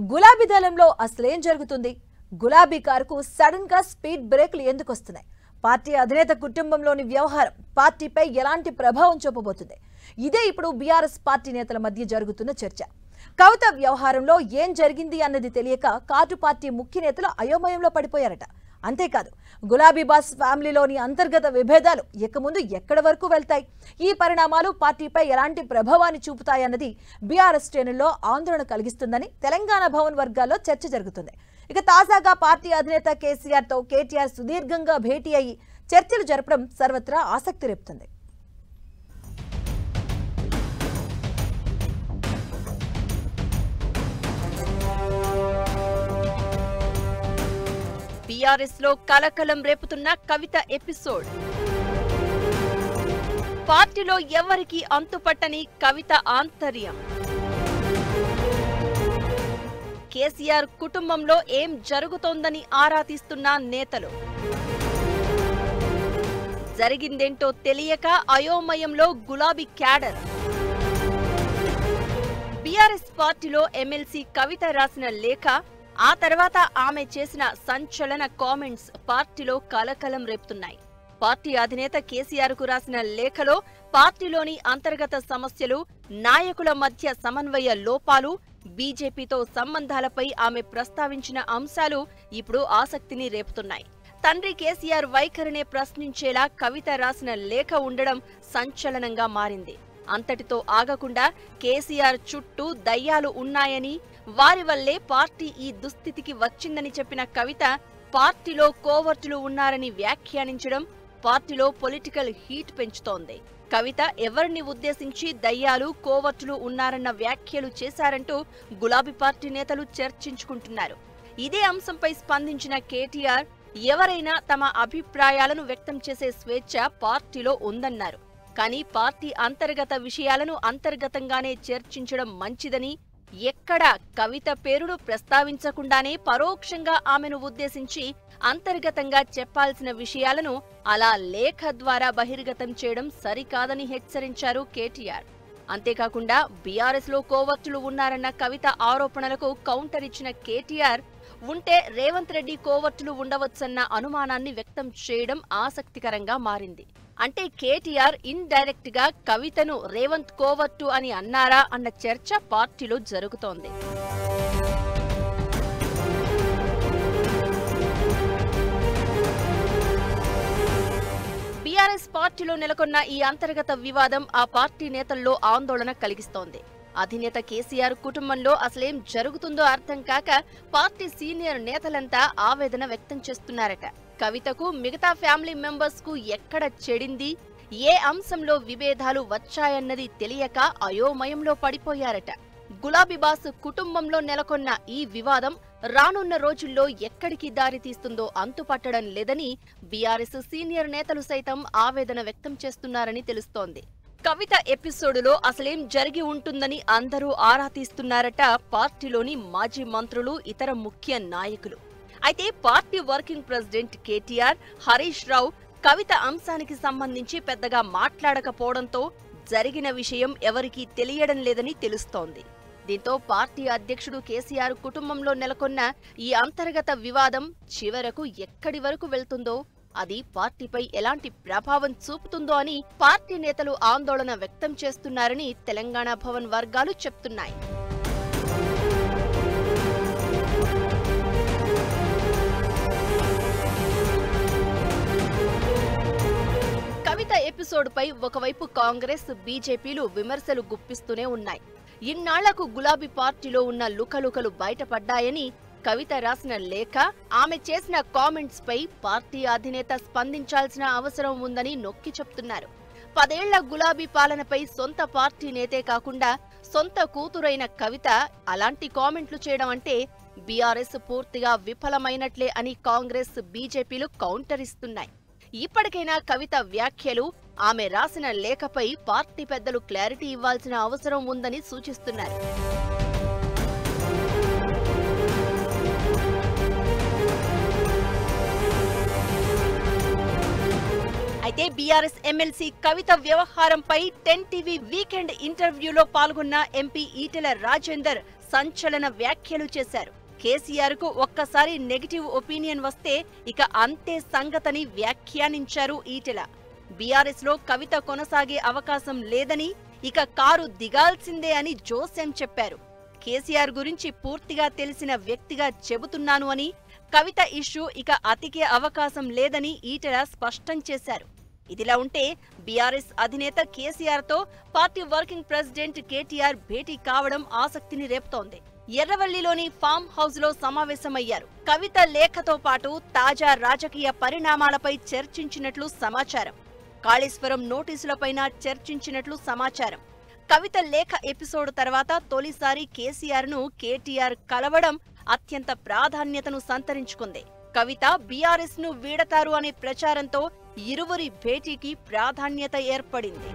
గులాబీ దళంలో అసలేం జరుగుతుంది? గులాబీ కారుకు సడన్ గా స్పీడ్ బ్రేక్లు ఎందుకు వస్తున్నాయి? పార్టీ అధినేత కుటుంబంలోని వ్యవహారం పార్టీపై ఎలాంటి ప్రభావం చూపబోతుంది? ఇదే ఇప్పుడు బీఆర్ఎస్ పార్టీ నేతల మధ్య జరుగుతున్న చర్చ. కవిత వ్యవహారంలో ఏం జరిగింది అన్నది తెలియక కాటు పార్టీ ముఖ్య నేతలు అయోమయంలో పడిపోయారట. అంతేకాదు, గులాబీ బాస్ ఫ్యామిలీలోని అంతర్గత విభేదాలు ఇక ముందు ఎక్కడి వరకు వెళ్తాయి? ఈ పరిణామాలు పార్టీపై ఎలాంటి ప్రభావాన్ని చూపుతాయన్నది బీఆర్ఎస్ శ్రేణుల్లో ఆందోళన కలిగిస్తుందని తెలంగాణ భవన్ వర్గాల్లో చర్చ జరుగుతుంది. ఇక తాజాగా పార్టీ అధినేత కేసీఆర్తో కేటీఆర్ సుదీర్ఘంగా భేటీ అయ్యి చర్చలు జరపడం సర్వత్రా ఆసక్తి రేపుతుంది. బీఆర్ఎస్ లో కలకలం రేపుతున్న కవిత ఎపిసోడ్. పార్టీలో ఎవరికి అంతుపట్టని కవిత ఆంతర్యం. కేసీఆర్ కుటుంబంలో ఏం జరుగుతోందని ఆరా తీస్తున్న నేతలు. జరిగిందేంటో తెలియక అయోమయంలో గులాబీ క్యాడర్. బీఆర్ఎస్ పార్టీలో ఎమ్మెల్సీ కవిత రాసిన లేఖ, ఆ తర్వాత ఆమె చేసిన సంచలన కామెంట్స్ పార్టీలో కలకలం రేపుతున్నాయి. పార్టీ అధినేత కేసీఆర్ కు రాసిన లేఖలో పార్టీలోని అంతర్గత సమస్యలు, నాయకుల మధ్య సమన్వయ లోపాలు, బీజేపీతో సంబంధాలపై ఆమె ప్రస్తావించిన అంశాలు ఇప్పుడు ఆసక్తిని రేపుతున్నాయి. తండ్రి కేసీఆర్ వైఖరినే ప్రశ్నించేలా కవిత రాసిన లేఖ ఉండడం సంచలనంగా మారింది. అంతటితో ఆగకుండా కేసీఆర్ చుట్టూ దయ్యాలు ఉన్నాయని, వారి వల్లే పార్టీ ఈ దుస్థితికి వచ్చిందని చెప్పిన కవిత పార్టీలో కోవర్టులు ఉన్నారని వ్యాఖ్యానించడం పార్టీలో పొలిటికల్ హీట్ పెంచుతోంది. కవిత ఎవరిని ఉద్దేశించి దయ్యాలు, కోవర్టులు ఉన్నారన్న వ్యాఖ్యలు చేశారంటూ గులాబీ పార్టీ నేతలు చర్చించుకుంటున్నారు. ఇదే అంశంపై స్పందించిన కేటీఆర్, ఎవరైనా తమ అభిప్రాయాలను వ్యక్తం చేసే స్వేచ్ఛ పార్టీలో ఉందన్నారు. కానీ పార్టీ అంతర్గత విషయాలను అంతర్గతంగానే చర్చించడం మంచిదని, ఎక్కడా కవిత పేరును ప్రస్తావించకుండానే పరోక్షంగా ఆమెను ఉద్దేశించి అంతర్గతంగా చెప్పాల్సిన విషయాలను అలా లేఖ ద్వారా బహిర్గతం చేయడం సరికాదని హెచ్చరించారు కేటీఆర్. అంతేకాకుండా బీఆర్ఎస్ లో కోవర్టులు ఉన్నారన్న కవిత ఆరోపణలకు కౌంటర్ ఇచ్చిన కేటీఆర్, ఉంటే రేవంత్ రెడ్డి కోవర్టులు ఉండవచ్చన్న అనుమానాన్ని వ్యక్తం చేయడం ఆసక్తికరంగా మారింది. అంటే కేటీఆర్ ఇన్ డైరెక్ట్ గా కవితను రేవంత్ కోవర్టు అని అన్నారా అన్న చర్చ పార్టీలో జరుగుతోంది. బీఆర్ఎస్ పార్టీలో నెలకొన్న ఈ అంతర్గత వివాదం ఆ పార్టీ నేతల్లో ఆందోళన కలిగిస్తోంది. అధినేత కేసీఆర్ కుటుంబంలో అసలేం జరుగుతుందో అర్థం కాక పార్టీ సీనియర్ నేతలంతా ఆవేదన వ్యక్తం చేస్తున్నారట. కవితకు మిగతా ఫ్యామిలీ మెంబర్స్ కు ఎక్కడ చెడింది, ఏ అంశంలో విభేదాలు వచ్చాయన్నది తెలియక అయోమయంలో పడిపోయారట. గులాబీ బాస్ కుటుంబంలో నెలకొన్న ఈ వివాదం రానున్న రోజుల్లో ఎక్కడికి దారి తీస్తుందో అంతుపట్టడం లేదని బీఆర్ఎస్ సీనియర్ నేతలు సైతం ఆవేదన వ్యక్తం చేస్తున్నారని తెలుస్తోంది. కవిత ఎపిసోడులో అసలేం జరిగి ఉంటుందని అందరూ ఆరా తీస్తున్నారట పార్టీలోని మాజీ మంత్రులు, ఇతర ముఖ్య నాయకులు. అయితే party working president KTR, Harish Rao Kavitha అంశానికి సంబంధించి పెద్దగా మాట్లాడకపోవడంతో జరిగిన విషయం ఎవరికీ తెలియడం లేదని తెలుస్తోంది. దీంతో పార్టీ అధ్యక్షుడు కేసీఆర్ కుటుంబంలో నెలకొన్న ఈ అంతర్గత వివాదం చివరకు ఎక్కడి వరకు వెళ్తుందో, అది పార్టీపై ఎలాంటి ప్రభావం చూపుతుందో అని పార్టీ నేతలు ఆందోళన వ్యక్తం చేస్తున్నారని తెలంగాణ భవన్ వర్గాలు చెప్తున్నాయి. కవిత ఎపిసోడ్పై ఒకవైపు కాంగ్రెస్, బీజేపీలు విమర్శలు గుప్పిస్తూనే ఉన్నాయి. ఇన్నాళ్లకు గులాబీ పార్టీలో ఉన్న లుకలుకలు బయటపడ్డాయని, కవిత రాసిన లేఖ, ఆమె చేసిన కామెంట్స్ పై పార్టీ అధినేత స్పందించాల్సిన అవసరం ఉందని నొక్కి చెప్తున్నారు. 10 ఏళ్ల గులాబీ పాలనపై సొంత పార్టీ నేతే కాకుండా సొంత కూతురైన కవిత అలాంటి కామెంట్లు చేయడం అంటే బీఆర్ఎస్ పూర్తిగా విఫలమైనట్లే అని కాంగ్రెస్, బీజేపీలు కౌంటర్ ఇస్తున్నాయి. ఇప్పటికైనా కవిత వ్యాఖ్యలు, ఆమె రాసిన లేఖపై పార్టీ పెద్దలు క్లారిటీ ఇవ్వాల్సిన అవసరం ఉందని సూచిస్తున్నారు. అయితే బీఆర్ఎస్ ఎమ్మెల్సీ కవిత వ్యవహారంపై 10 టీవీ వీకెండ్ ఇంటర్వ్యూలో పాల్గొన్న ఎంపీ ఈటెల రాజేందర్ సంచలన వ్యాఖ్యలు చేశారు. కేసీఆర్ కు ఒక్కసారి నెగటివ్ ఒపీనియన్ వస్తే ఇక అంతే సంగతని వ్యాఖ్యానించారు ఈటెల. బీఆర్ఎస్ లో కవిత కొనసాగే అవకాశం లేదని, ఇక కారు దిగాల్సిందే అని జోస్యం చెప్పారు. కేసీఆర్ గురించి పూర్తిగా తెలిసిన వ్యక్తిగా చెబుతున్నాను అని, కవిత ఇష్యూ ఇక అతికే అవకాశం లేదని ఈటెల స్పష్టం చేశారు. ఇదిలా ఉంటే బీఆర్ఎస్ అధినేత కేసీఆర్ తో పార్టీ వర్కింగ్ ప్రెసిడెంట్ కేటీఆర్ భేటీ కావడం ఆసక్తిని రేపుతోంది. ఎర్రవల్లిలోని ఫామ్ హౌస్ లో సమావేశమయ్యారు. కవిత లేఖతో పాటు తాజా రాజకీయ పరిణామాలపై చర్చించినట్లు సమాచారం. కాళేశ్వరం నోటీసులపైన చర్చించినట్లు సమాచారం. కవిత లేఖ ఎపిసోడ్ తర్వాత తొలిసారి కేసీఆర్ ను కేటీఆర్ కలవడం అత్యంత ప్రాధాన్యతను సంతరించుకుంది. కవిత బీఆర్ఎస్ ను వీడతారు అనే ప్రచారంతో ఇరువురి భేటీకి ప్రాధాన్యత ఏర్పడింది.